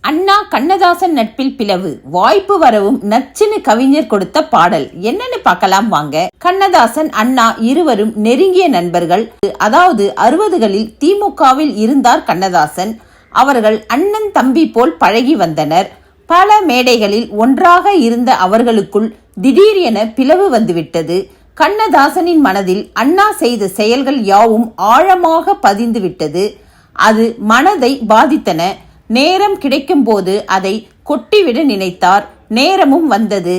அண்ணா கண்ணதாசன் நட்பில் பிளவு, வாய்ப்பு வரவும் நச்சினு கவிஞர் கொடுத்த பாடல் என்னன்னு பார்க்கலாம் வாங்க. கண்ணதாசன் அண்ணா இருவரும் நெருங்கிய நண்பர்கள். அதாவது 60களில் திமுகவில் இருந்தார் கண்ணதாசன். அவர்கள் அண்ணன் தம்பி போல் பழகி வந்தனர். பல மேடைகளில் ஒன்றாக இருந்த அவர்களுக்குள் திடீரென பிளவு வந்துவிட்டது. கண்ணதாசனின் மனதில் அண்ணா செய்த செயல்கள் யாவும் ஆழமாக பதிந்து விட்டது. அது மனதை பாதித்தன. நேரம் கிடைக்கும் போது அதை கொட்டிவிட நினைத்தார். நேரமும் வந்தது.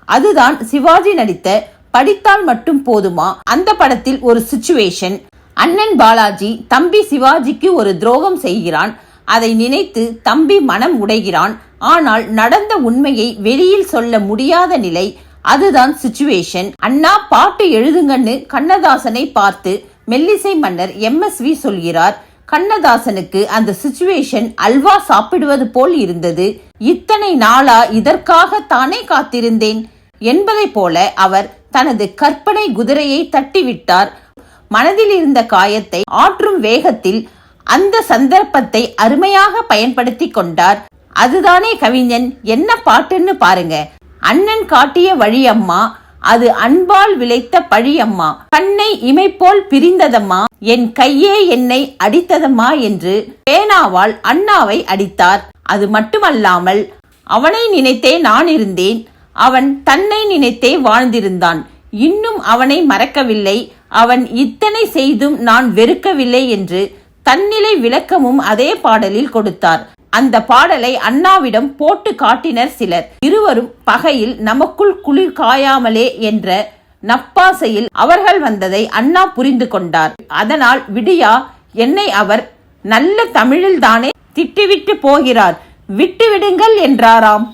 அதுதான் சிவாஜி நடித்த படித்தால் மட்டும் போதுமா அந்த படத்தில் ஒரு சிச்சுவேஷன். அண்ணன் பாலாஜி தம்பி சிவாஜிக்கு ஒரு துரோகம் செய்கிறான். அதை நினைத்து தம்பி மனம் உடைகிறான். ஆனால் நடந்த உண்மையை வெளியில் சொல்ல முடியாத நிலை. அதுதான் சிச்சுவேஷன். அண்ணா பாட்டு எழுதுங்கன்னு கண்ணதாசனை பார்த்து மெல்லிசை மன்னர் MSV சொல்கிறார். கண்ணதாசனுக்கு அந்த சிச்சுவேஷன் அல்வா சாப்பிடுவது போல் இருந்தது. இத்தனை நாளா இதற்காக தானே காத்திருந்தேன் என்பதை போல அவர் தனது கற்பனை குதிரையை தட்டிவிட்டார். மனதில் இருந்த காயத்தை ஆற்றும் வேகத்தில் அந்த சந்தர்ப்பத்தை அருமையாக பயன்படுத்தி கொண்டார். அதுதானே கவிஞன். என்ன பாட்டுன்னு பாருங்க. அண்ணன் காட்டிய வழியம்மா, அது அன்பால் விளைத்த பழியம்மா, கண்ணை இமைப்போல் பிரிந்ததம்மா, என் கையே என்னை அடித்ததம்மா என்று பேனாவால் அண்ணாவை அடித்தார். அது மட்டுமல்லாமல் அவனை நினைத்தே நான் இருந்தேன், அவன் தன்னை நினைத்தே வாழ்ந்திருந்தான், இன்னும் அவனை மறக்கவில்லை, அவன் இத்தனை செய்தும் நான் வெறுக்கவில்லை என்று தன்னிலை விளக்கமும் அதே பாடலில் கொடுத்தார். அந்த பாடலை அண்ணாவிடம் போட்டு காட்டினர் சிலர். இருவரும் பகையில் நமக்குள் குளிர் காயாமலே என்ற நப்பாசையில் அவர்கள் வந்ததை அண்ணா புரிந்து கொண்டார். அதனால் விடியா என்னை அவர் நல்ல தமிழில் தானே திட்டிவிட்டு போகிறார், விட்டுவிடுங்கள் என்றாராம்.